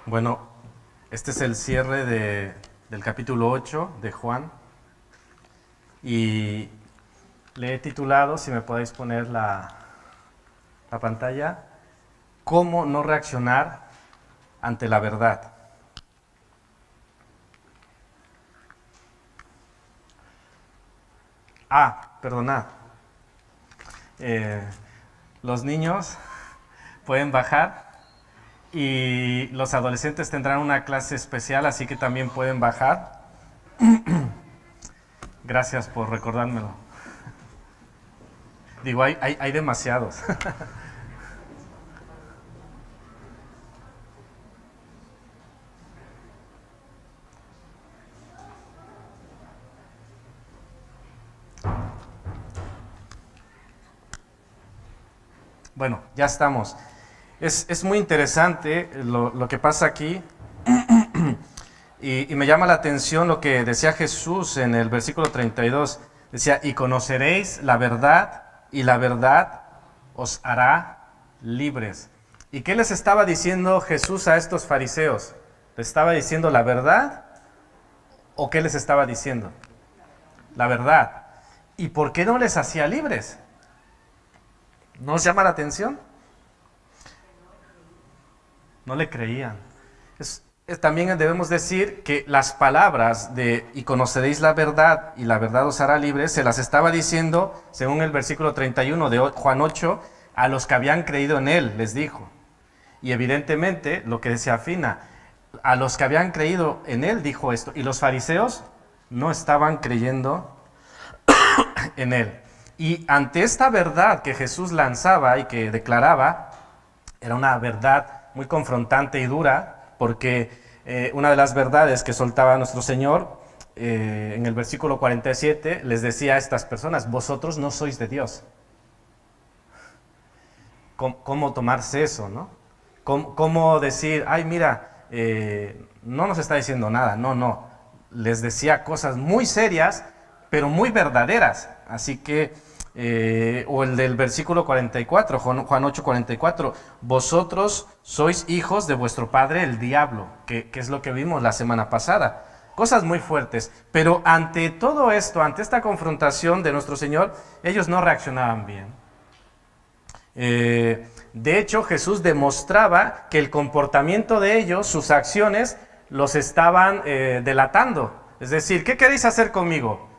Bueno, este es el cierre del capítulo 8 de Juan y le he titulado, si me podéis poner la pantalla, ¿Cómo no reaccionar ante la verdad? Perdona. Eh, los niños pueden bajar y los adolescentes tendrán una clase especial, así que también pueden bajar. Gracias por recordármelo. Digo, hay demasiados. Bueno, ya estamos. Es muy interesante lo que pasa aquí y me llama la atención lo que decía Jesús en el versículo 32. Decía, y conoceréis la verdad y la verdad os hará libres. ¿Y qué les estaba diciendo Jesús a estos fariseos? ¿Les estaba diciendo la verdad o qué les estaba diciendo? La verdad. ¿Y por qué no les hacía libres? ¿No os llama la atención? No le creían. También debemos decir que las palabras de y conoceréis la verdad y la verdad os hará libres, se las estaba diciendo, según el versículo 31 de Juan 8, a los que habían creído en él, les dijo. Y evidentemente, lo que se afina, a los que habían creído en él dijo esto, y los fariseos no estaban creyendo en él. Y ante esta verdad que Jesús lanzaba y que declaraba, era una verdad muy confrontante y dura, porque una de las verdades que soltaba nuestro Señor en el versículo 47 les decía a estas personas, vosotros no sois de Dios. ¿Cómo tomarse eso, no? ¿Cómo decir, ay mira, no nos está diciendo nada? No. Les decía cosas muy serias, pero muy verdaderas. Así que, o el del versículo 44, Juan 8, 44, vosotros sois hijos de vuestro padre el diablo, que es lo que vimos la semana pasada. Cosas muy fuertes, pero ante todo esto, ante esta confrontación de nuestro Señor, ellos no reaccionaban bien. De hecho, Jesús demostraba que el comportamiento de ellos, sus acciones, los estaban delatando. Es decir, ¿qué queréis hacer conmigo?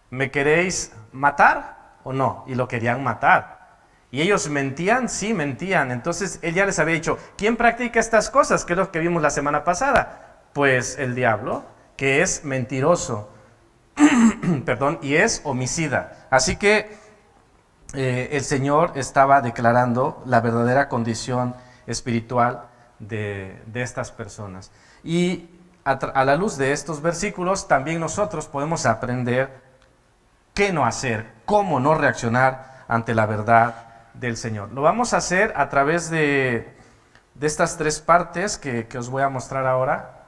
¿Me queréis matar o no? Y lo querían matar. ¿Y ellos mentían? Sí, mentían. Entonces él ya les había dicho, ¿quién practica estas cosas? Que es lo que vimos la semana pasada. Pues el diablo, que es mentiroso, perdón, y es homicida. Así que el Señor estaba declarando la verdadera condición espiritual de estas personas. Y a la luz de estos versículos, también nosotros podemos aprender qué no hacer, cómo no reaccionar ante la verdad del Señor. Lo vamos a hacer a través de estas tres partes que os voy a mostrar ahora.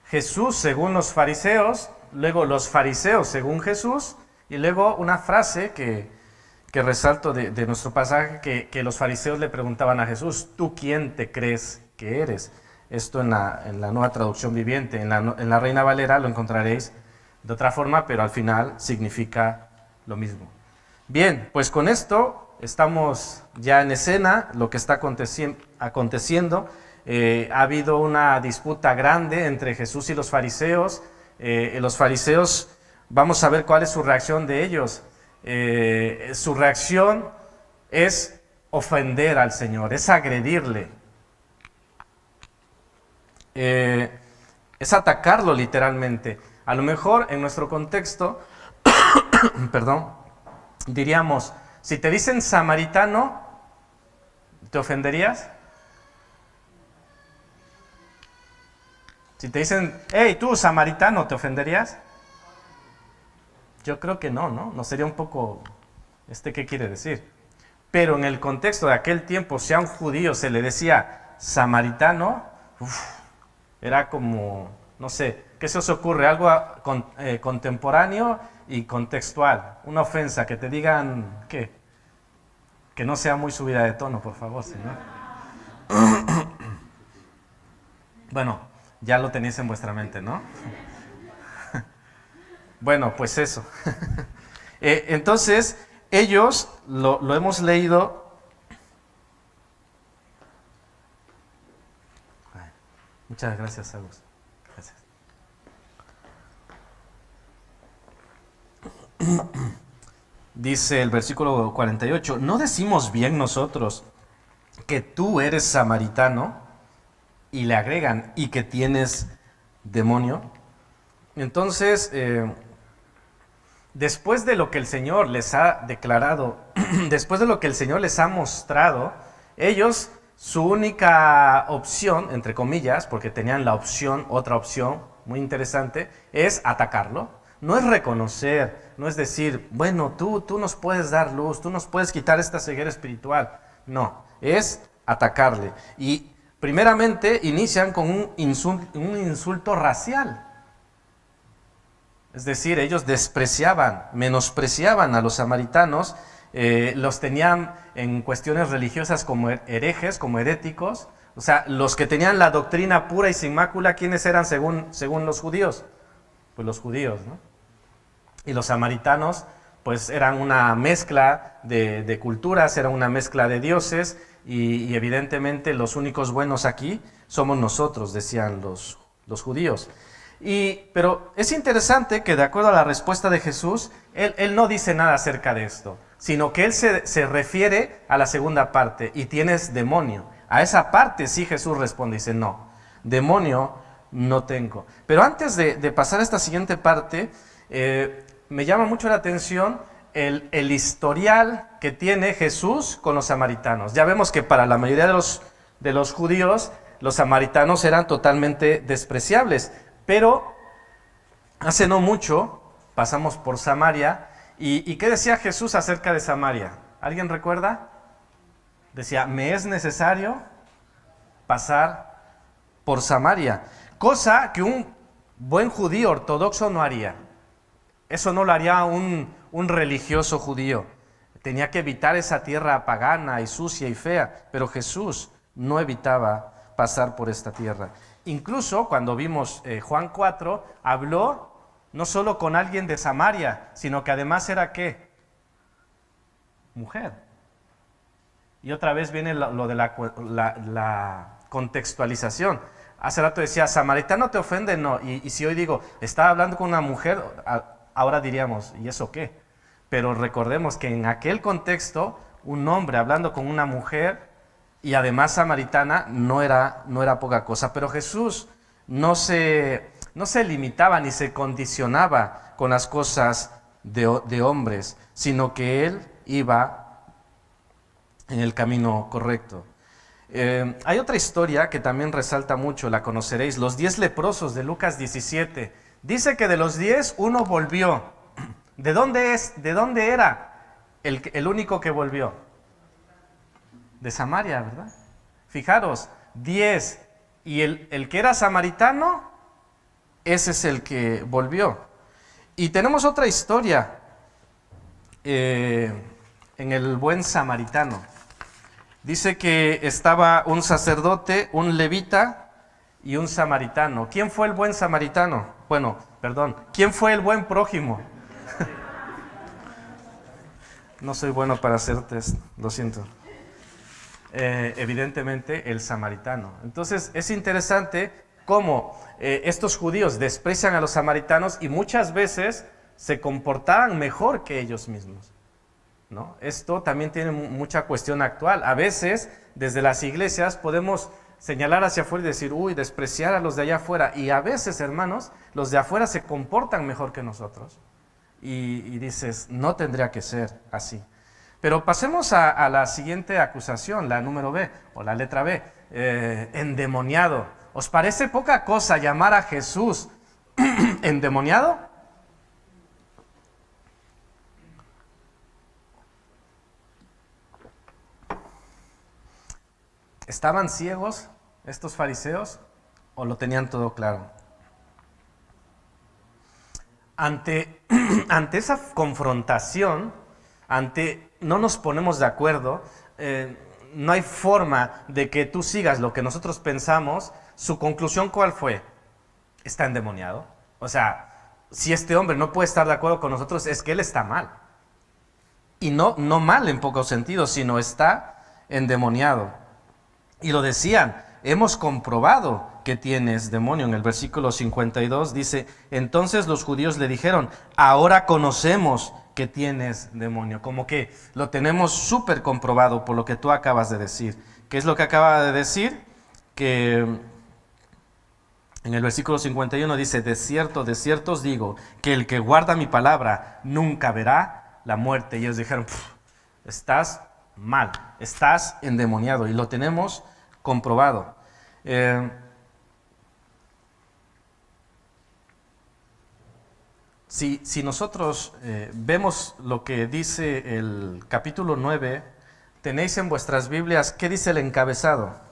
Jesús según los fariseos, luego los fariseos según Jesús, y luego una frase que resalto de nuestro pasaje, que los fariseos le preguntaban a Jesús, ¿tú quién te crees que eres? Esto en la Nueva Traducción Viviente, en la Reina Valera lo encontraréis de otra forma, pero al final significa lo mismo. Bien, pues con esto estamos ya en escena, lo que está aconteciendo. Ha habido una disputa grande entre Jesús y los fariseos. Los fariseos, vamos a ver cuál es su reacción de ellos. Su reacción es ofender al Señor, es agredirle, es atacarlo literalmente. A lo mejor en nuestro contexto, perdón, diríamos, si te dicen samaritano, ¿te ofenderías? Si te dicen, hey, tú samaritano, ¿te ofenderías? Yo creo que no, ¿no? No sería un poco, ¿qué quiere decir? Pero en el contexto de aquel tiempo, si a un judío se le decía samaritano, era como, no sé, ¿qué se os ocurre? Algo contemporáneo y contextual. Una ofensa, que te digan, ¿qué? Que no sea muy subida de tono, por favor, Señor. Bueno, ya lo tenéis en vuestra mente, ¿no? Bueno, pues eso. Entonces, ellos, lo hemos leído. Ay, muchas gracias, Agus. Gracias. Dice el versículo 48, ¿no decimos bien nosotros que tú eres samaritano? Y le agregan, y que tienes demonio. Entonces, después de lo que el Señor les ha declarado, después de lo que el Señor les ha mostrado, ellos, su única opción, entre comillas, porque tenían la opción, otra opción muy interesante, es atacarlo. No es reconocer, no es decir, bueno, tú nos puedes dar luz, tú nos puedes quitar esta ceguera espiritual. No, es atacarle. Y primeramente inician con un insulto racial. Es decir, ellos despreciaban, menospreciaban a los samaritanos, los tenían en cuestiones religiosas como herejes, como heréticos. O sea, los que tenían la doctrina pura y sin mácula, ¿quiénes eran según los judíos? Pues los judíos, ¿no? Y los samaritanos, pues eran una mezcla de culturas, eran una mezcla de dioses, y evidentemente los únicos buenos aquí somos nosotros, decían los judíos. Pero es interesante que de acuerdo a la respuesta de Jesús, él no dice nada acerca de esto, sino que él se refiere a la segunda parte, y tienes demonio. A esa parte sí Jesús responde y dice, no, demonio no tengo. Pero antes de pasar a esta siguiente parte, me llama mucho la atención el historial que tiene Jesús con los samaritanos. Ya vemos que para la mayoría de los judíos, los samaritanos eran totalmente despreciables. Pero hace no mucho pasamos por Samaria. ¿Y qué decía Jesús acerca de Samaria? ¿Alguien recuerda? Decía, me es necesario pasar por Samaria. Cosa que un buen judío ortodoxo no haría. Eso no lo haría un religioso judío. Tenía que evitar esa tierra pagana y sucia y fea. Pero Jesús no evitaba pasar por esta tierra. Incluso cuando vimos Juan 4, habló no solo con alguien de Samaria, sino que además era ¿qué? Mujer. Y otra vez viene lo de la contextualización. Hace rato decía, ¿samaritano te ofende? No. Y si hoy digo, estaba hablando con una mujer, ahora diríamos, ¿y eso qué? Pero recordemos que en aquel contexto, un hombre hablando con una mujer, y además samaritana, no era poca cosa. Pero Jesús no se limitaba ni se condicionaba con las cosas de hombres, sino que Él iba en el camino correcto. Hay otra historia que también resalta mucho, la conoceréis, los 10 leprosos de Lucas 17. Dice que de los 10, uno volvió. ¿De dónde era el único que volvió? De Samaria, ¿verdad? Fijaros, 10, y el que era samaritano, ese es el que volvió. Y tenemos otra historia en el buen samaritano. Dice que estaba un sacerdote, un levita y un samaritano. ¿Quién fue el buen samaritano? Bueno, perdón, ¿quién fue el buen prójimo? No soy bueno para hacer test, lo siento. Evidentemente el samaritano. Entonces es interesante cómo estos judíos desprecian a los samaritanos y muchas veces se comportaban mejor que ellos mismos, ¿no? Esto también tiene mucha cuestión actual. A veces desde las iglesias podemos señalar hacia afuera y decir, uy, despreciar a los de allá afuera, y a veces, hermanos, los de afuera se comportan mejor que nosotros y dices, no tendría que ser así. Pero pasemos a la siguiente acusación, la número B, o la letra B, endemoniado. ¿Os parece poca cosa llamar a Jesús endemoniado? ¿Estaban ciegos estos fariseos o lo tenían todo claro? Ante esa confrontación, no nos ponemos de acuerdo, no hay forma de que tú sigas lo que nosotros pensamos su conclusión ¿cuál fue? Está endemoniado. O sea, si este hombre no puede estar de acuerdo con nosotros, es que él está mal. Y no mal en poco sentido, sino está endemoniado. Y lo decían, hemos comprobado que tienes demonio. En el versículo 52 dice, entonces los judíos le dijeron, ahora conocemos que tienes demonio. Como que lo tenemos súper comprobado por lo que tú acabas de decir. ¿Qué es lo que acaba de decir? Que en el versículo 51 dice, de cierto os digo, que el que guarda mi palabra nunca verá la muerte. Y ellos dijeron, estás mal, estás endemoniado. Y lo tenemos comprobado. Si nosotros vemos lo que dice el capítulo 9, tenéis en vuestras Biblias, ¿qué dice el encabezado?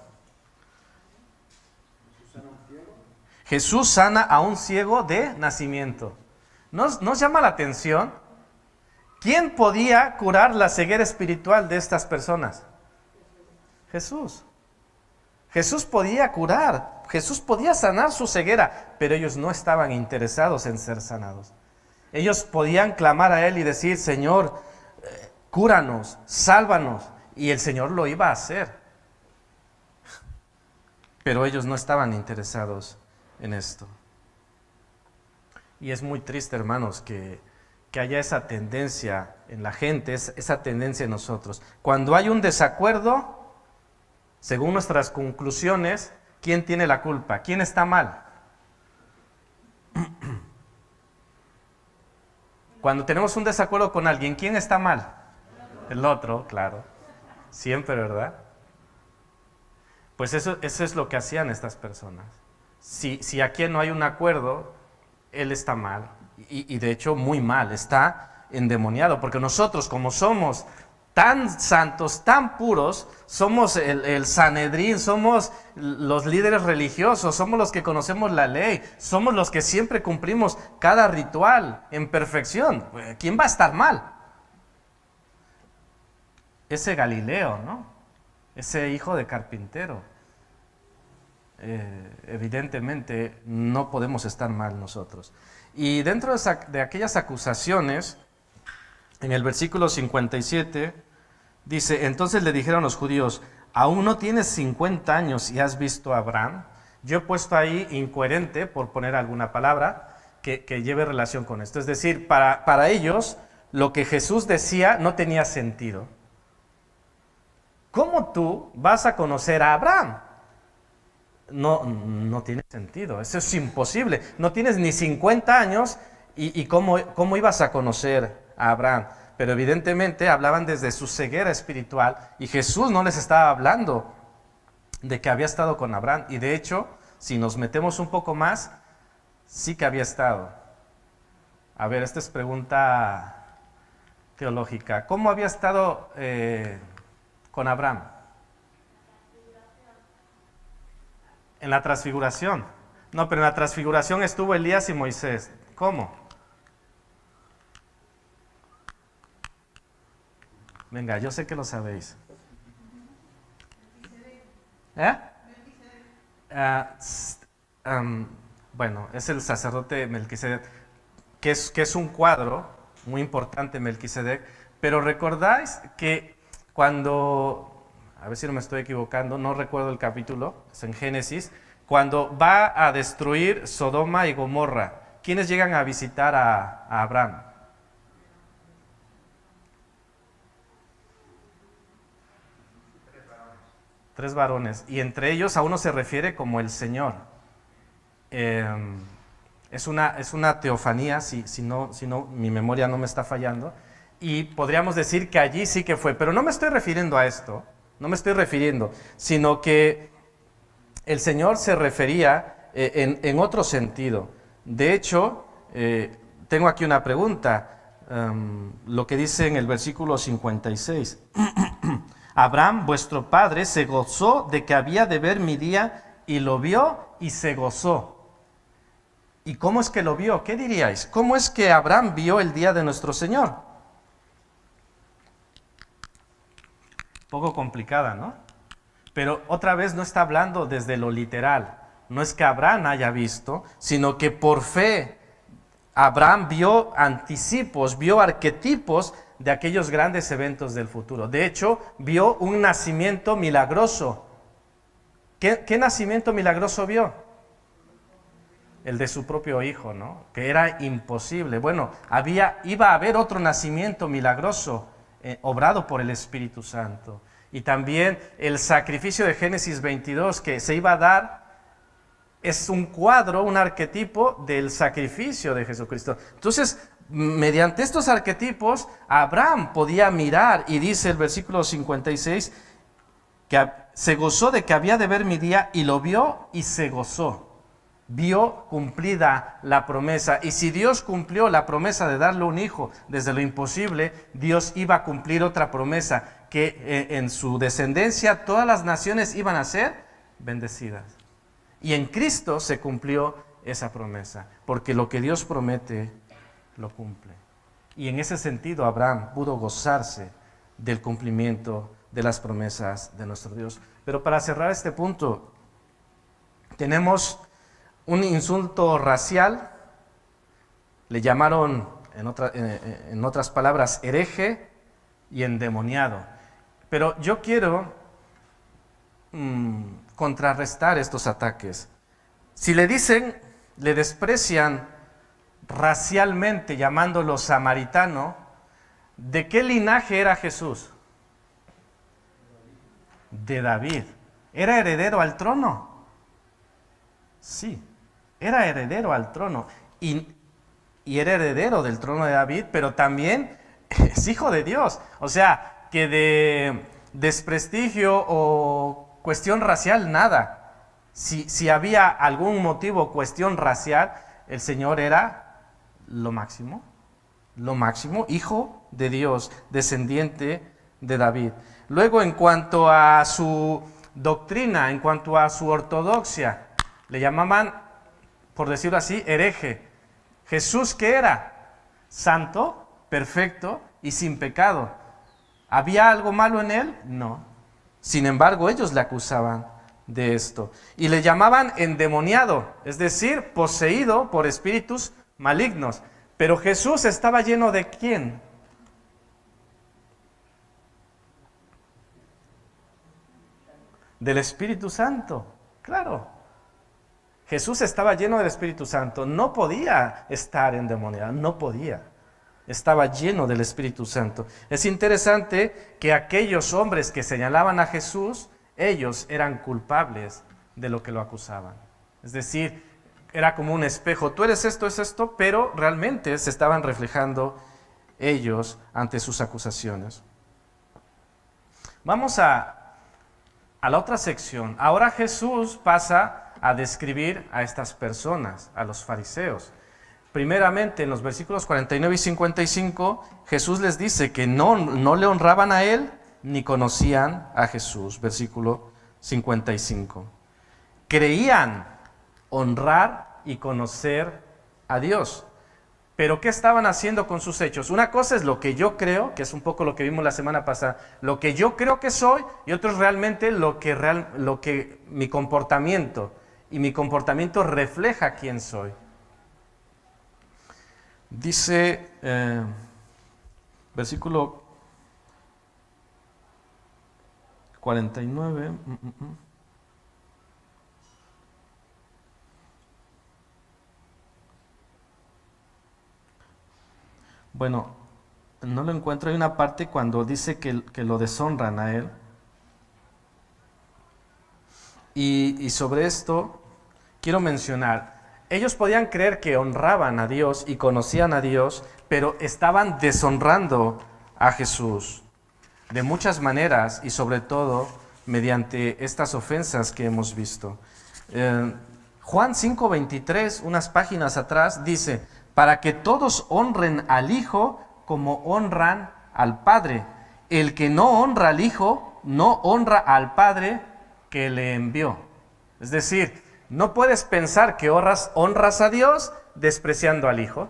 Jesús sana a un ciego de nacimiento. ¿Nos llama la atención? ¿Quién podía curar la ceguera espiritual de estas personas? Jesús. Jesús podía curar, Jesús podía sanar su ceguera, pero ellos no estaban interesados en ser sanados. Ellos podían clamar a Él y decir, Señor, cúranos, sálvanos, y el Señor lo iba a hacer. Pero ellos no estaban interesados en esto. Y es muy triste, hermanos, que haya esa tendencia en la gente, esa tendencia en nosotros. Cuando hay un desacuerdo, según nuestras conclusiones, ¿quién tiene la culpa? ¿Quién está mal? Cuando tenemos un desacuerdo con alguien, ¿quién está mal? El otro, claro. Siempre, ¿verdad? Pues eso es lo que hacían estas personas. Si aquí no hay un acuerdo, él está mal. Y de hecho muy mal, está endemoniado. Porque nosotros, como somos tan santos, tan puros, somos el Sanedrín, somos los líderes religiosos, somos los que conocemos la ley, somos los que siempre cumplimos cada ritual en perfección. ¿Quién va a estar mal? Ese Galileo, ¿no? Ese hijo de carpintero. Evidentemente no podemos estar mal nosotros. Y dentro de aquellas acusaciones, en el versículo 57, dice, entonces le dijeron los judíos, ¿aún no tienes 50 años y has visto a Abraham? Yo he puesto ahí incoherente, por poner alguna palabra que lleve relación con esto. Es decir, para ellos, lo que Jesús decía no tenía sentido. ¿Cómo tú vas a conocer a Abraham? No tiene sentido, eso es imposible. No tienes ni 50 años y ¿cómo ibas a conocer a Abraham? Pero evidentemente hablaban desde su ceguera espiritual y Jesús no les estaba hablando de que había estado con Abraham. Y de hecho, si nos metemos un poco más, sí que había estado. A ver, esta es pregunta teológica. ¿Cómo había estado con Abraham? En la transfiguración. No, pero en la transfiguración estuvo Elías y Moisés. ¿Cómo? Venga, yo sé que lo sabéis. Bueno, es el sacerdote Melquisedec, que es un cuadro muy importante, Melquisedec. Pero recordáis que cuando, a ver si no me estoy equivocando, no recuerdo el capítulo, es en Génesis, cuando va a destruir Sodoma y Gomorra, ¿quiénes llegan a visitar a Abraham? Tres varones, y entre ellos a uno se refiere como el Señor. Es una teofanía, si no mi memoria no me está fallando, y podríamos decir que allí sí que fue, pero no me estoy refiriendo a esto, sino que el Señor se refería en otro sentido. De hecho, tengo aquí una pregunta, lo que dice en el versículo 56. Abraham, vuestro padre, se gozó de que había de ver mi día y lo vio y se gozó. ¿Y cómo es que lo vio? ¿Qué diríais? ¿Cómo es que Abraham vio el día de nuestro Señor? Poco complicada, ¿no? Pero otra vez no está hablando desde lo literal. no es que Abraham haya visto, sino que por fe Abraham vio anticipos, vio arquetipos de aquellos grandes eventos del futuro. De hecho, vio un nacimiento milagroso. ¿Qué nacimiento milagroso vio? El de su propio hijo, ¿no? Que era imposible. Bueno, iba a haber otro nacimiento milagroso, obrado por el Espíritu Santo. Y también el sacrificio de Génesis 22 que se iba a dar es un cuadro, un arquetipo del sacrificio de Jesucristo. Entonces, mediante estos arquetipos, Abraham podía mirar, y dice el versículo 56, que se gozó de que había de ver mi día, y lo vio y se gozó. Vio cumplida la promesa. Y si Dios cumplió la promesa de darle un hijo desde lo imposible, Dios iba a cumplir otra promesa, que en su descendencia todas las naciones iban a ser bendecidas. Y en Cristo se cumplió esa promesa, porque lo que Dios promete, lo cumple. Y en ese sentido Abraham pudo gozarse del cumplimiento de las promesas de nuestro Dios. Pero para cerrar este punto, tenemos un insulto racial, le llamaron en otras palabras hereje y endemoniado. Pero yo quiero contrarrestar estos ataques. Si le dicen, le desprecian racialmente llamándolo samaritano, ¿de qué linaje era Jesús? De David. ¿Era heredero al trono? Sí, era heredero al trono. Y era heredero del trono de David, pero también es hijo de Dios. O sea, que de desprestigio o cuestión racial, nada. Si había algún motivo, cuestión racial, el Señor era lo máximo, hijo de Dios, descendiente de David. Luego, en cuanto a su doctrina, en cuanto a su ortodoxia, le llamaban, por decirlo así, hereje. Jesús, ¿qué era? Santo, perfecto y sin pecado. ¿Había algo malo en él? No. Sin embargo, ellos le acusaban de esto. Y le llamaban endemoniado, es decir, poseído por espíritus malignos. Pero Jesús estaba lleno ¿de quién? Del Espíritu Santo, claro. Jesús estaba lleno del Espíritu Santo, no podía estar endemoniado, no podía. Estaba lleno del Espíritu Santo. Es interesante que aquellos hombres que señalaban a Jesús, ellos eran culpables de lo que lo acusaban. Es decir, era como un espejo, tú eres esto, es esto, pero realmente se estaban reflejando ellos ante sus acusaciones. Vamos a la otra sección. Ahora Jesús pasa a describir a estas personas, a los fariseos. Primeramente, en los versículos 49 y 55, Jesús les dice que no le honraban a Él ni conocían a Jesús. Versículo 55. Creían honrar y conocer a Dios. Pero ¿qué estaban haciendo con sus hechos? Una cosa es lo que yo creo, que es un poco lo que vimos la semana pasada, lo que yo creo que soy, y otro es realmente lo que mi comportamiento, y mi comportamiento refleja quién soy. Dice, versículo 49. Bueno, no lo encuentro. Hay una parte cuando dice que lo deshonran a Él. Y sobre esto quiero mencionar, ellos podían creer que honraban a Dios y conocían a Dios, pero estaban deshonrando a Jesús de muchas maneras y sobre todo mediante estas ofensas que hemos visto. Juan 5:23, unas páginas atrás, dice: para que todos honren al Hijo como honran al Padre. El que no honra al Hijo, no honra al Padre que le envió. Es decir, no puedes pensar que honras a Dios despreciando al Hijo.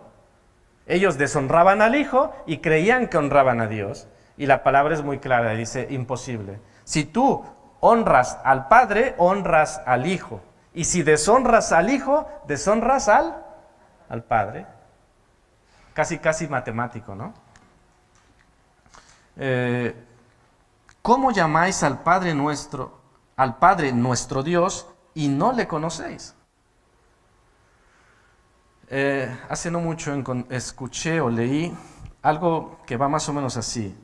Ellos deshonraban al Hijo y creían que honraban a Dios. Y la palabra es muy clara, dice: imposible. Si tú honras al Padre, honras al Hijo. Y si deshonras al Hijo, deshonras al Padre. Casi matemático, ¿no? ¿Cómo llamáis al Padre nuestro Dios, y no le conocéis? Hace no mucho escuché o leí algo que va más o menos así.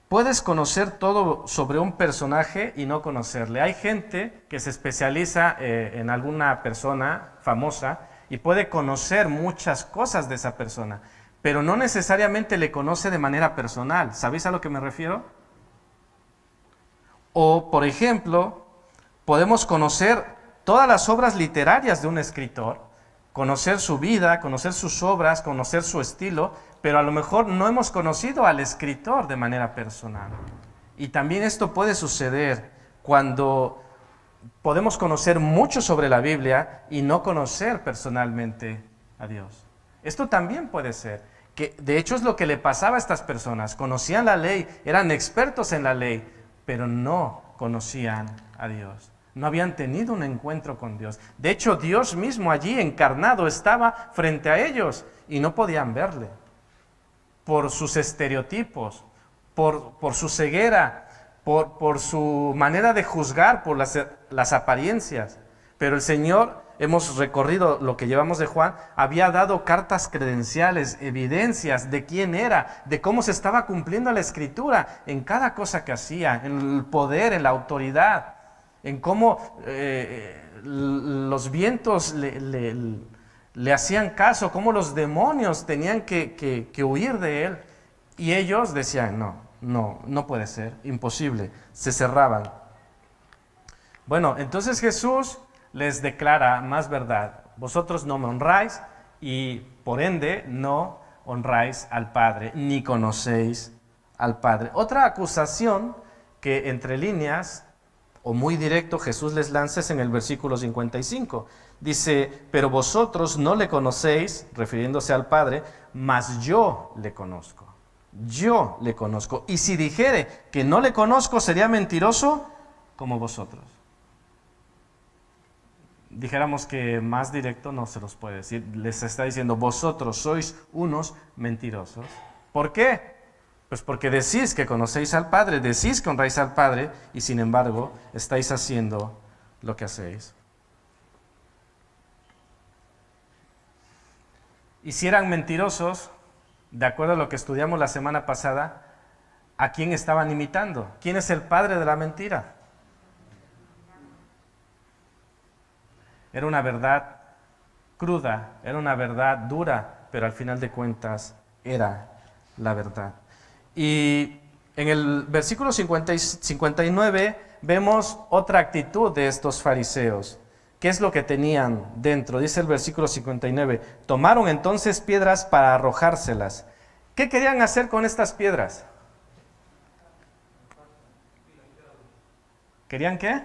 Puedes conocer todo sobre un personaje y no conocerle. Hay gente que se especializa en alguna persona famosa y puede conocer muchas cosas de esa persona, pero no necesariamente le conoce de manera personal. ¿Sabéis a lo que me refiero? O, por ejemplo, podemos conocer todas las obras literarias de un escritor, conocer su vida, conocer sus obras, conocer su estilo, pero a lo mejor no hemos conocido al escritor de manera personal. Y también esto puede suceder cuando podemos conocer mucho sobre la Biblia y no conocer personalmente a Dios. Esto también puede ser, que de hecho es lo que le pasaba a estas personas. Conocían la ley, eran expertos en la ley, pero no conocían a Dios. No habían tenido un encuentro con Dios. De hecho, Dios mismo allí encarnado estaba frente a ellos y no podían verle. Por sus estereotipos, por su ceguera, por su manera de juzgar, por las apariencias. Pero el Señor, hemos recorrido lo que llevamos de Juan, había dado cartas credenciales, evidencias de quién era, de cómo se estaba cumpliendo la Escritura en cada cosa que hacía, en el poder, en la autoridad, en cómo los vientos le hacían caso, cómo los demonios tenían que huir de él. Y ellos decían, no puede ser, imposible, se cerraban. Bueno, entonces Jesús les declara más verdad. Vosotros no me honráis y por ende no honráis al Padre, ni conocéis al Padre. Otra acusación que entre líneas o muy directo Jesús les lanza es en el versículo 55. Dice, pero vosotros no le conocéis, refiriéndose al Padre, mas yo le conozco. Yo le conozco. Y si dijere que no le conozco, sería mentiroso como vosotros. Dijéramos que más directo no se los puede decir. Les está diciendo, vosotros sois unos mentirosos. ¿Por qué? Pues porque decís que conocéis al Padre, decís que honráis al Padre, y sin embargo estáis haciendo lo que hacéis. Y si eran mentirosos, de acuerdo a lo que estudiamos la semana pasada, ¿a quién estaban imitando? ¿Quién es el padre de la mentira? Era una verdad cruda, era una verdad dura, pero al final de cuentas era la verdad. Y en el versículo 59 vemos otra actitud de estos fariseos. ¿Qué es lo que tenían dentro? Dice el versículo 59, tomaron entonces piedras para arrojárselas. ¿Qué querían hacer con estas piedras? ¿Querían qué?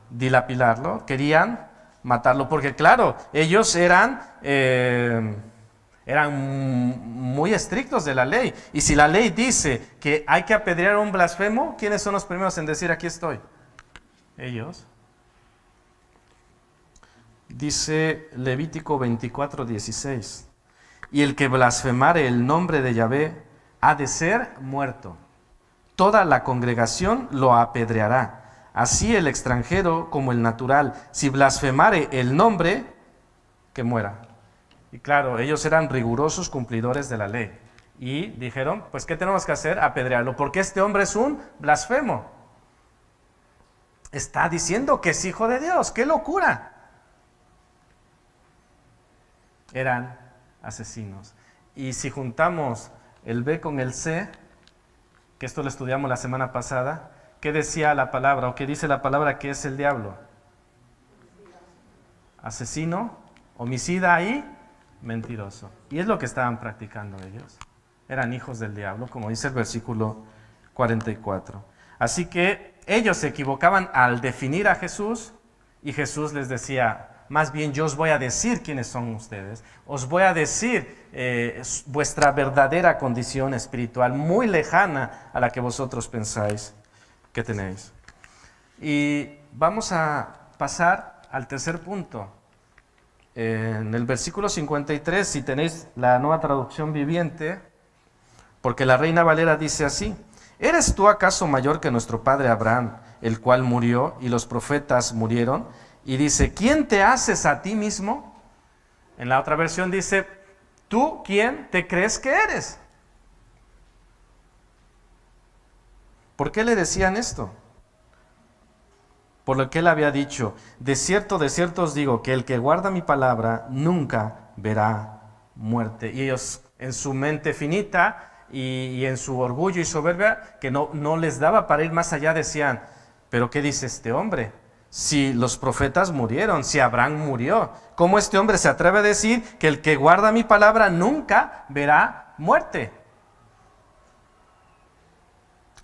Dilapidarlo, querían matarlo, porque claro, ellos eran muy estrictos de la ley. Y si la ley dice que hay que apedrear a un blasfemo, ¿quiénes son los primeros en decir aquí estoy? Ellos. Dice Levítico 24:16, y el que blasfemare el nombre de Yahvé ha de ser muerto. Toda la congregación lo apedreará, así el extranjero como el natural. Si blasfemare el nombre, que muera. Y claro, ellos eran rigurosos cumplidores de la ley. Y dijeron, pues ¿qué tenemos que hacer? Apedrearlo, porque este hombre es un blasfemo. Está diciendo que es hijo de Dios. ¡Qué locura! Eran asesinos. Y si juntamos el B con el C, que esto lo estudiamos la semana pasada, ¿qué decía la palabra o qué dice la palabra que es el diablo? Asesino, homicida y mentiroso. Y es lo que estaban practicando ellos. Eran hijos del diablo, como dice el versículo 44. Así que ellos se equivocaban al definir a Jesús y Jesús les decía, más bien yo os voy a decir quiénes son ustedes, os voy a decir vuestra verdadera condición espiritual, muy lejana a la que vosotros pensáis que tenéis. Y vamos a pasar al tercer punto. En el versículo 53, si tenéis la Nueva Traducción Viviente, porque la Reina Valera dice así: ¿eres tú acaso mayor que nuestro padre Abraham, el cual murió y los profetas murieron? Y dice, ¿quién te haces a ti mismo? En la otra versión dice, ¿tú quién te crees que eres? ¿Por qué le decían esto? Por lo que él había dicho, de cierto os digo, que el que guarda mi palabra nunca verá muerte. Y ellos en su mente finita y en su orgullo y soberbia, que no les daba para ir más allá, decían, ¿pero qué dice este hombre? Si los profetas murieron, si Abraham murió, ¿cómo este hombre se atreve a decir que el que guarda mi palabra nunca verá muerte?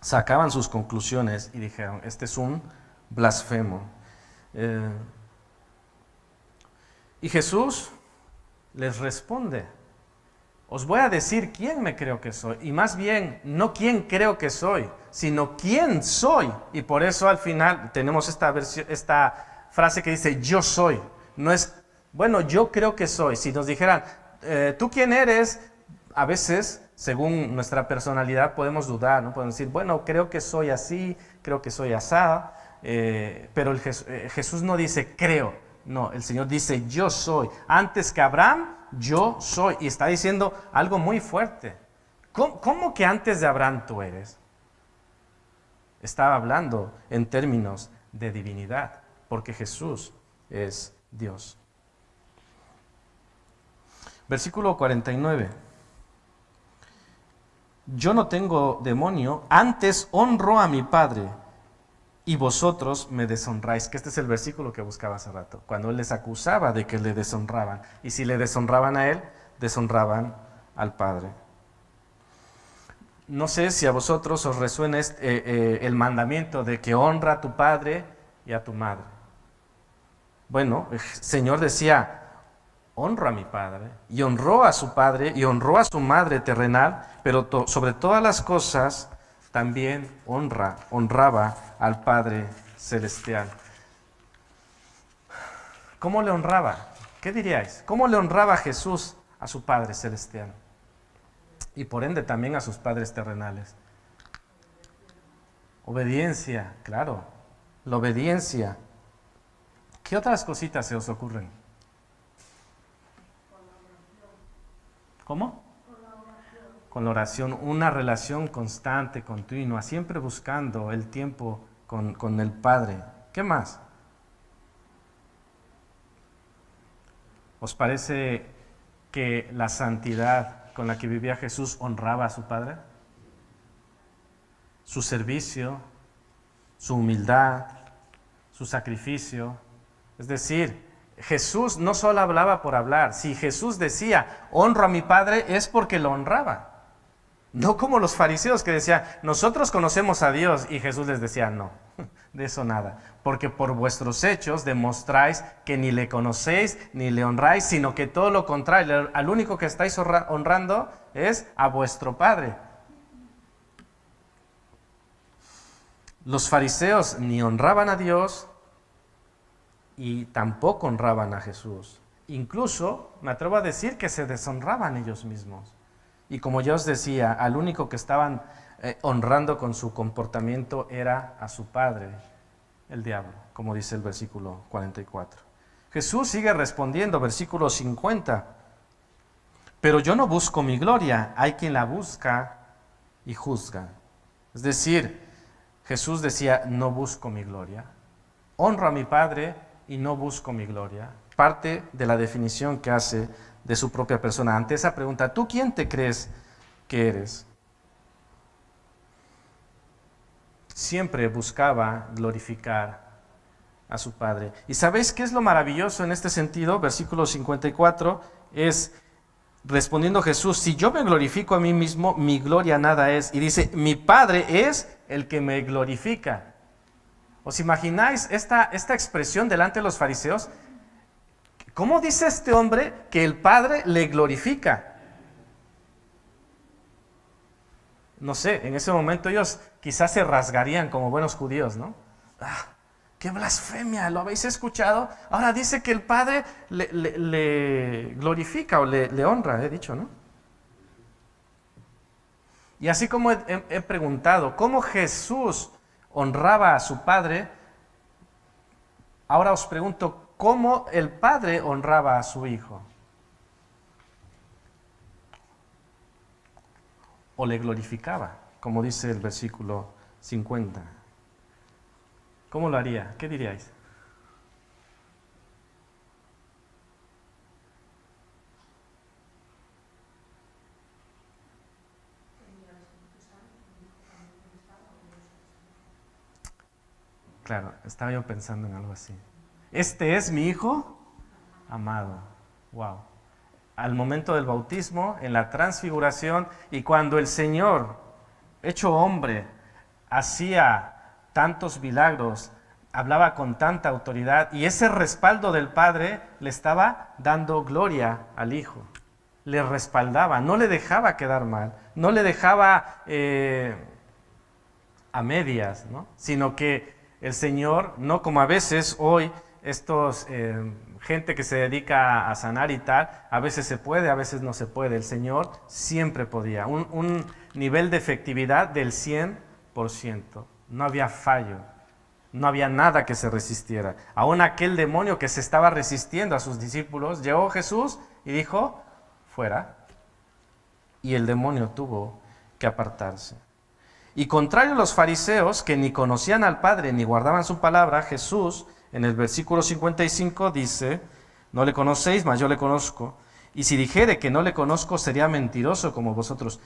Sacaban sus conclusiones y dijeron, este es un blasfemo. Y Jesús les responde, os voy a decir quién me creo que soy, y más bien no quién creo que soy, sino quién soy. Y por eso al final tenemos esta frase que dice yo soy. No es, bueno, yo creo que soy. Si nos dijeran, ¿tú quién eres? A veces, según nuestra personalidad, podemos dudar, ¿no? Podemos decir, bueno, creo que soy así, creo que soy asá, pero Jesús no dice creo, no, el Señor dice yo soy. Antes que Abraham, yo soy. Y está diciendo algo muy fuerte. ¿Cómo que antes de Abraham tú eres? Estaba hablando en términos de divinidad, porque Jesús es Dios. Versículo 49. Yo no tengo demonio, antes honro a mi Padre, y vosotros me deshonráis. Que este es el versículo que buscaba hace rato, cuando él les acusaba de que le deshonraban. Y si le deshonraban a él, deshonraban al Padre. No sé si a vosotros os resuena el mandamiento de que honra a tu padre y a tu madre. Bueno, el Señor decía, honro a mi padre, y honró a su padre, y honró a su madre terrenal, pero sobre todas las cosas también honraba al Padre Celestial. ¿Cómo le honraba? ¿Qué diríais? ¿Cómo le honraba Jesús a su Padre Celestial? Y por ende también a sus padres terrenales. Obediencia, claro, la obediencia. ¿Qué otras cositas se os ocurren? ¿Cómo? Con la oración, una relación constante, continua, siempre buscando el tiempo con el Padre. ¿Qué más? ¿Os parece que la santidad con la que vivía Jesús honraba a su Padre? Su servicio, su humildad, su sacrificio. Es decir, Jesús no solo hablaba por hablar. Si Jesús decía, honro a mi Padre, es porque lo honraba. No como los fariseos que decían, nosotros conocemos a Dios, y Jesús les decía, no, de eso nada, porque por vuestros hechos demostráis que ni le conocéis ni le honráis, sino que todo lo contrario, al único que estáis honrando es a vuestro Padre. Los fariseos ni honraban a Dios y tampoco honraban a Jesús. Incluso, me atrevo a decir que se deshonraban ellos mismos. Y como ya os decía, al único que estaban honrando con su comportamiento era a su padre, el diablo, como dice el versículo 44. Jesús sigue respondiendo, versículo 50. Pero yo no busco mi gloria, hay quien la busca y juzga. Es decir, Jesús decía, no busco mi gloria. Honro a mi Padre y no busco mi gloria. Parte de la definición que hace de su propia persona. Ante esa pregunta, ¿tú quién te crees que eres? Siempre buscaba glorificar a su Padre. ¿Y sabéis qué es lo maravilloso en este sentido? Versículo 54 es, respondiendo Jesús, si yo me glorifico a mí mismo, mi gloria nada es. Y dice, mi Padre es el que me glorifica. ¿Os imagináis esta expresión delante de los fariseos? ¿Cómo dice este hombre que el Padre le glorifica? No sé, en ese momento ellos quizás se rasgarían como buenos judíos, ¿no? ¡Qué blasfemia! ¿Lo habéis escuchado? Ahora dice que el Padre le glorifica o le honra, he dicho, ¿no? Y así como he preguntado, ¿cómo Jesús honraba a su Padre? Ahora os pregunto, ¿cómo el Padre honraba a su Hijo? O le glorificaba, como dice el versículo 50. ¿Cómo lo haría? ¿Qué diríais? Claro, estaba yo pensando en algo así. Este es mi Hijo amado. Wow. Al momento del bautismo, en la transfiguración, y cuando el Señor, hecho hombre, hacía tantos milagros, hablaba con tanta autoridad, y ese respaldo del Padre le estaba dando gloria al Hijo. Le respaldaba, no le dejaba quedar mal, no le dejaba a medias, ¿no? Sino que el Señor, no como a veces hoy, gente que se dedica a sanar y tal, a veces se puede, a veces no se puede. El Señor siempre podía. Un nivel de efectividad del 100%. No había fallo. No había nada que se resistiera. Aún aquel demonio que se estaba resistiendo a sus discípulos, llegó Jesús y dijo, fuera. Y el demonio tuvo que apartarse. Y contrario a los fariseos, que ni conocían al Padre ni guardaban su palabra, Jesús, en el versículo 55, dice, no le conocéis, mas yo le conozco. Y si dijere que no le conozco, sería mentiroso como vosotros.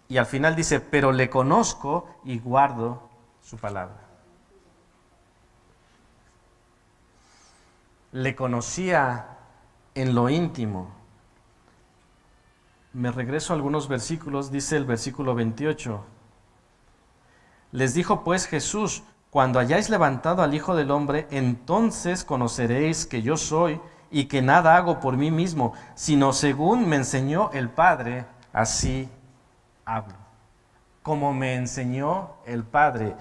Y al final dice, pero le conozco y guardo su palabra. Le conocía en lo íntimo. Me regreso a algunos versículos, dice el versículo 28. Les dijo pues Jesús, cuando hayáis levantado al Hijo del Hombre, entonces conoceréis que yo soy y que nada hago por mí mismo, sino según me enseñó el Padre, así hablo. Como me enseñó el Padre,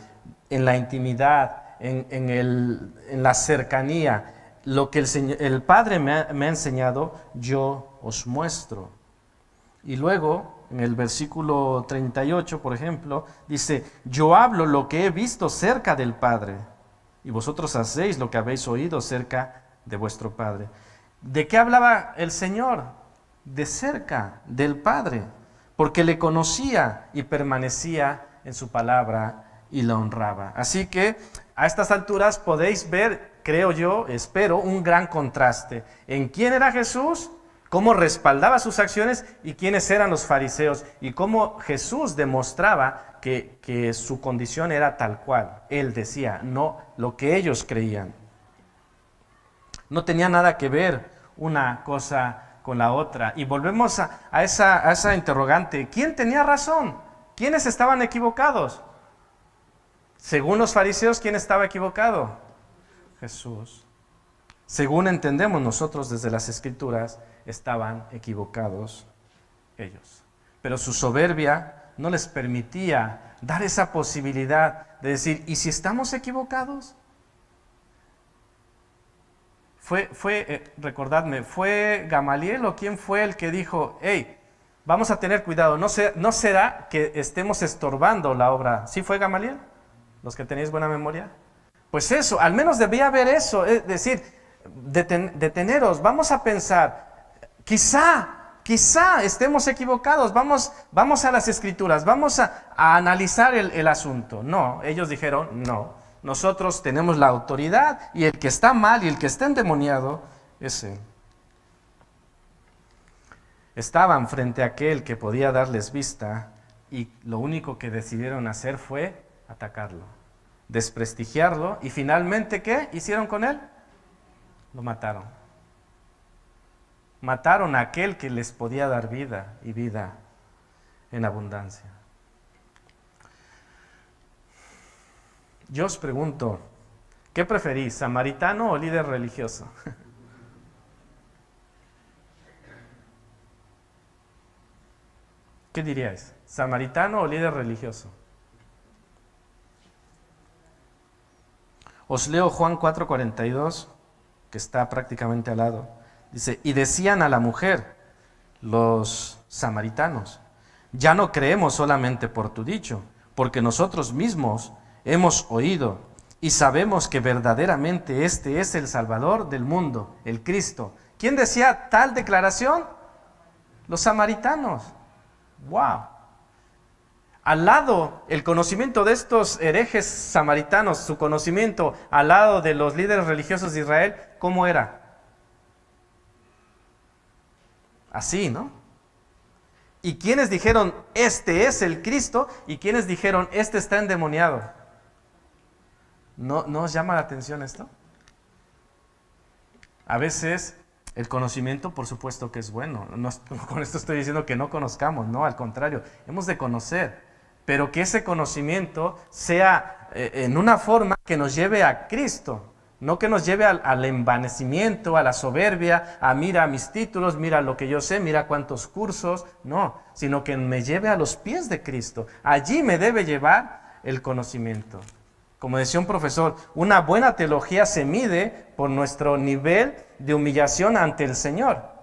en la intimidad, en la cercanía, lo que el Padre me ha enseñado, yo os muestro. Y luego, en el versículo 38, por ejemplo, dice, yo hablo lo que he visto cerca del Padre, y vosotros hacéis lo que habéis oído cerca de vuestro Padre. ¿De qué hablaba el Señor? De cerca del Padre, porque le conocía y permanecía en su palabra y la honraba. Así que a estas alturas podéis ver, creo yo, espero, un gran contraste en quién era Jesús, cómo respaldaba sus acciones y quiénes eran los fariseos, y cómo Jesús demostraba que su condición era tal cual. Él decía, no lo que ellos creían. No tenía nada que ver una cosa con la otra. Y volvemos a esa interrogante. ¿Quién tenía razón? ¿Quiénes estaban equivocados? Según los fariseos, ¿quién estaba equivocado? Jesús. Según entendemos nosotros desde las Escrituras, estaban equivocados ellos. Pero su soberbia no les permitía dar esa posibilidad de decir, ¿y si estamos equivocados? Recordadme, ¿fue Gamaliel o quién fue el que dijo, hey, vamos a tener cuidado, no será que estemos estorbando la obra? ¿Sí fue Gamaliel? ¿Los que tenéis buena memoria? Pues eso, al menos debía haber eso, es decir, deteneros, vamos a pensar, quizá estemos equivocados, vamos a las Escrituras, vamos a analizar el asunto. No, ellos dijeron, no, nosotros tenemos la autoridad y el que está mal y el que está endemoniado es él. Estaban frente a aquel que podía darles vista y lo único que decidieron hacer fue atacarlo, desprestigiarlo y finalmente, ¿qué hicieron con él? Lo mataron. Mataron a aquel que les podía dar vida y vida en abundancia. Yo os pregunto, ¿qué preferís, samaritano o líder religioso? ¿Qué diríais? ¿Samaritano o líder religioso? Os leo Juan 4:42, que está prácticamente al lado. Dice, y decían a la mujer, los samaritanos, ya no creemos solamente por tu dicho, porque nosotros mismos hemos oído y sabemos que verdaderamente este es el Salvador del mundo, el Cristo. ¿Quién decía tal declaración? Los samaritanos. ¡Wow! Al lado, el conocimiento de estos herejes samaritanos, su conocimiento al lado de los líderes religiosos de Israel, ¿cómo era? Así, ¿no? ¿Y quiénes dijeron, este es el Cristo? ¿Y quiénes dijeron, este está endemoniado? ¿No os llama la atención esto? A veces el conocimiento, por supuesto que es bueno. No, con esto estoy diciendo que no conozcamos, no, al contrario, hemos de conocer. Pero que ese conocimiento sea en una forma que nos lleve a Cristo. No que nos lleve al envanecimiento, a la soberbia, a mira mis títulos, mira lo que yo sé, mira cuántos cursos. No, sino que me lleve a los pies de Cristo. Allí me debe llevar el conocimiento. Como decía un profesor, una buena teología se mide por nuestro nivel de humillación ante el Señor.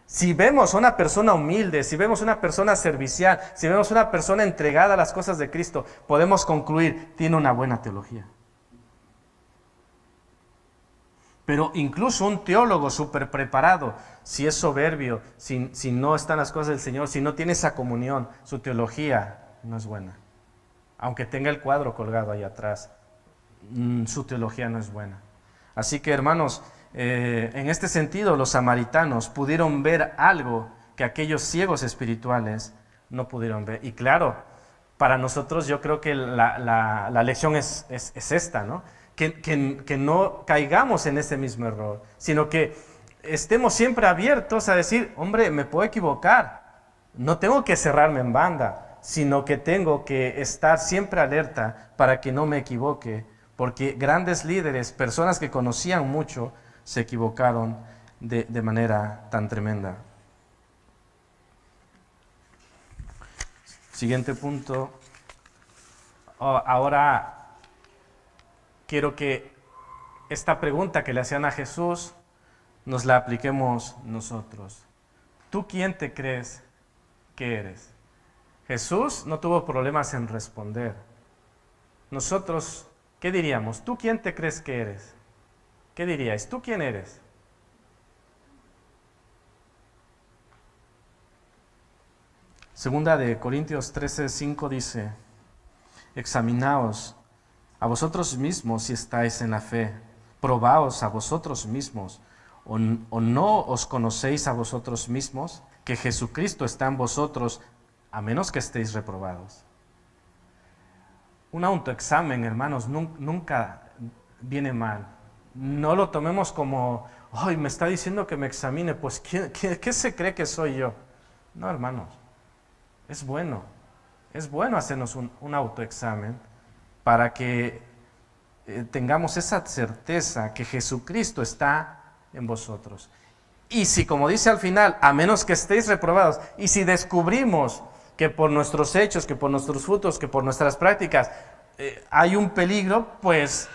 Si vemos a una persona humilde, si vemos a una persona servicial, si vemos a una persona entregada a las cosas de Cristo, podemos concluir, tiene una buena teología. Pero incluso un teólogo súper preparado, si es soberbio, si no están las cosas del Señor, si no tiene esa comunión, su teología no es buena. Aunque tenga el cuadro colgado ahí atrás, su teología no es buena. Así que, hermanos, en este sentido, los samaritanos pudieron ver algo que aquellos ciegos espirituales no pudieron ver. Y claro, para nosotros yo creo que la lección es esta, ¿no? Que no caigamos en ese mismo error, sino que estemos siempre abiertos a decir, hombre, me puedo equivocar, no tengo que cerrarme en banda, sino que tengo que estar siempre alerta para que no me equivoque, porque grandes líderes, personas que conocían mucho, se equivocaron de manera tan tremenda. Siguiente punto. Ahora quiero que esta pregunta que le hacían a Jesús nos la apliquemos nosotros. ¿Tú quién te crees que eres? Jesús no tuvo problemas en responder. Nosotros, ¿qué diríamos? ¿Tú quién te crees que eres? ¿Qué diríais? ¿Tú quién eres? Segunda de Corintios 13:5 dice, examinaos a vosotros mismos si estáis en la fe, probaos a vosotros mismos, o no os conocéis a vosotros mismos, que Jesucristo está en vosotros, a menos que estéis reprobados. Un autoexamen, hermanos, nunca viene mal. No lo tomemos como, ay, me está diciendo que me examine, pues ¿qué se cree que soy yo? No, hermanos, es bueno hacernos un autoexamen para que tengamos esa certeza que Jesucristo está en vosotros. Y si, como dice al final, a menos que estéis reprobados, y si descubrimos que por nuestros hechos, que por nuestros frutos, que por nuestras prácticas hay un peligro, pues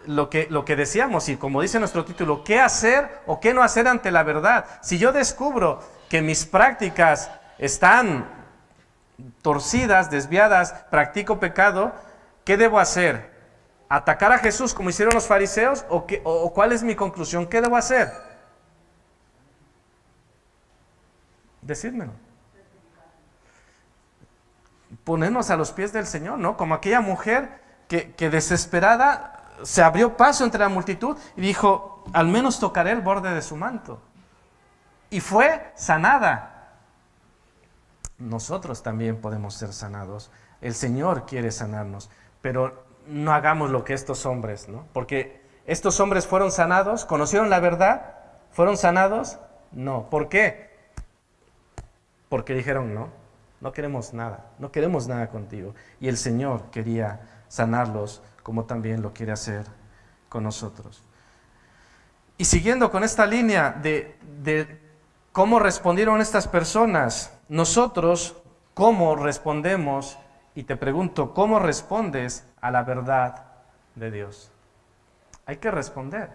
lo que decíamos, y como dice nuestro título, ¿qué hacer o qué no hacer ante la verdad? Si yo descubro que mis prácticas están torcidas, desviadas, practico pecado, ¿qué debo hacer? ¿Atacar a Jesús como hicieron los fariseos? ¿O cuál es mi conclusión? ¿Qué debo hacer? Decídmelo. Ponernos a los pies del Señor, ¿no? Como aquella mujer que desesperada se abrió paso entre la multitud y dijo, al menos tocaré el borde de su manto. Y fue sanada. Nosotros también podemos ser sanados. El Señor quiere sanarnos, pero no hagamos lo que estos hombres, ¿no? Porque estos hombres fueron sanados, conocieron la verdad, fueron sanados, no. ¿Por qué? Porque dijeron no queremos nada contigo. Y el Señor quería sanarlos como también lo quiere hacer con nosotros. Y siguiendo con esta línea de cómo respondieron estas personas, nosotros, ¿cómo respondemos? Y te pregunto, ¿cómo respondes a la verdad de Dios. Hay que responder.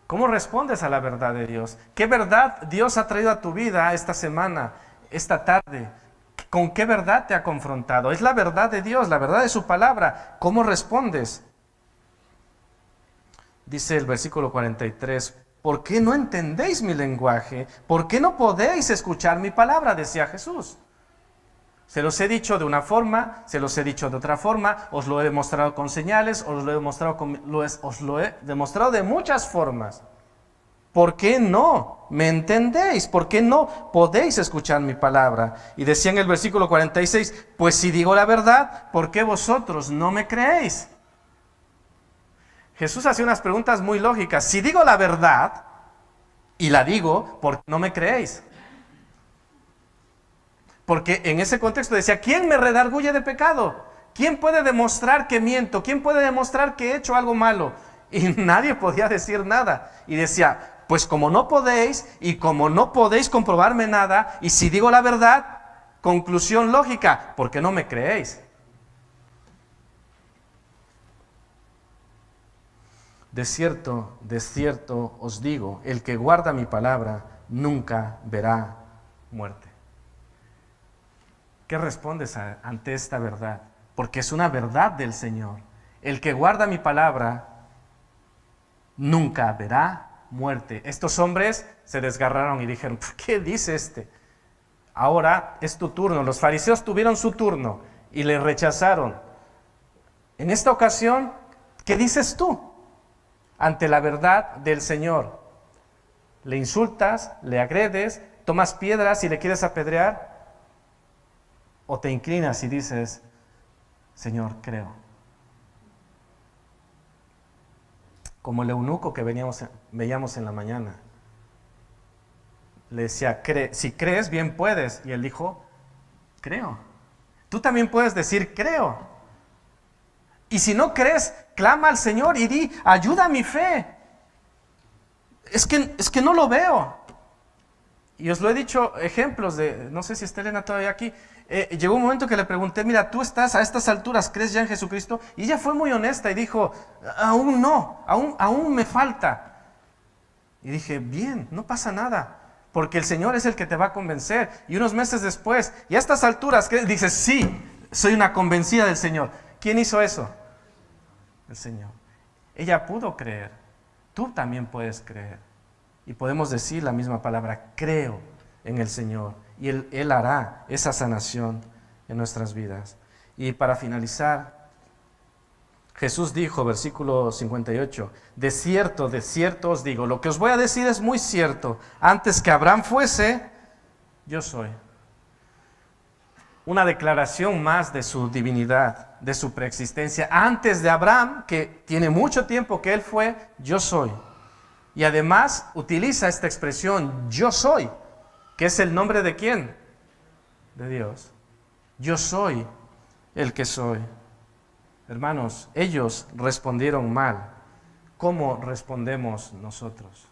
¿Cómo respondes a la verdad de Dios? ¿Qué verdad Dios ha traído a tu vida esta semana, esta tarde? ¿Con qué verdad te ha confrontado? Es la verdad de Dios, la verdad de su palabra. ¿Cómo respondes? Dice el versículo 43, ¿por qué no entendéis mi lenguaje? ¿Por qué no podéis escuchar mi palabra? Decía Jesús. Se los he dicho de una forma, se los he dicho de otra forma, os lo he demostrado con señales, os lo he demostrado de muchas formas. ¿Por qué no me entendéis? ¿Por qué no podéis escuchar mi palabra? Y decía en el versículo 46, pues si digo la verdad, ¿por qué vosotros no me creéis? Jesús hacía unas preguntas muy lógicas. Si digo la verdad, y la digo, ¿por qué no me creéis? Porque en ese contexto decía, ¿quién me redarguye de pecado? ¿Quién puede demostrar que miento? ¿Quién puede demostrar que he hecho algo malo? Y nadie podía decir nada. Y decía, pues como no podéis, y como no podéis comprobarme nada, y si digo la verdad, conclusión lógica, ¿por qué no me creéis? De cierto os digo, el que guarda mi palabra nunca verá muerte. ¿Qué respondes ante esta verdad? Porque es una verdad del Señor. El que guarda mi palabra nunca verá muerte. Estos hombres se desgarraron y dijeron, ¿qué dice este? Ahora es tu turno. Los fariseos tuvieron su turno y le rechazaron. En esta ocasión, ¿qué dices tú ante la verdad del Señor? ¿Le insultas, le agredes, tomas piedras y le quieres apedrear? ¿O te inclinas y dices, Señor, creo? Como el eunuco que veíamos en la mañana. Le decía, si crees, bien puedes. Y él dijo, creo. Tú también puedes decir, creo. Y si no crees, clama al Señor y di, ayuda a mi fe. Es que no lo veo. Y os lo he dicho, ejemplos de, no sé si está Elena todavía aquí. Llegó un momento que le pregunté, mira, tú estás a estas alturas, ¿crees ya en Jesucristo? Y ella fue muy honesta y dijo, aún no, aún me falta. Y dije, bien, no pasa nada, porque el Señor es el que te va a convencer. Y unos meses después, y a estas alturas, dices, sí, soy una convencida del Señor. ¿Quién hizo eso? El Señor. Ella pudo creer, tú también puedes creer. Y podemos decir la misma palabra, creo en el Señor. Y Él hará esa sanación en nuestras vidas. Y para finalizar, Jesús dijo, versículo 58, de cierto os digo, lo que os voy a decir es muy cierto. Antes que Abraham fuese, yo soy. Una declaración más de su divinidad, de su preexistencia. Antes de Abraham, que tiene mucho tiempo que él fue, yo soy. Y además utiliza esta expresión, yo soy, que es el nombre de ¿quién? De Dios. Yo soy el que soy. Hermanos, ellos respondieron mal. ¿Cómo respondemos nosotros?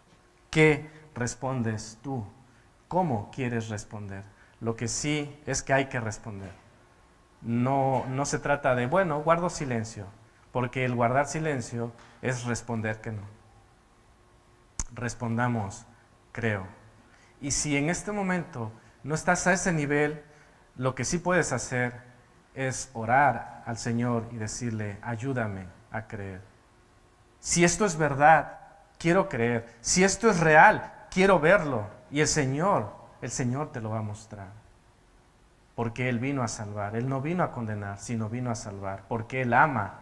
¿Qué respondes tú? ¿Cómo quieres responder? Lo que sí es que hay que responder. No se trata de, bueno, guardo silencio, porque el guardar silencio es responder que no. Respondamos, creo. Y si en este momento no estás a ese nivel, lo que sí puedes hacer es orar al Señor y decirle, ayúdame a creer. Si esto es verdad, quiero creer. Si esto es real, quiero verlo. Y el Señor te lo va a mostrar. Porque Él vino a salvar. Él no vino a condenar, sino vino a salvar. Porque Él ama.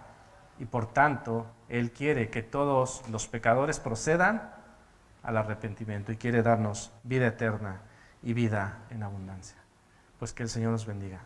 Y por tanto, Él quiere que todos los pecadores procedan al arrepentimiento y quiere darnos vida eterna y vida en abundancia. Pues que el Señor nos bendiga.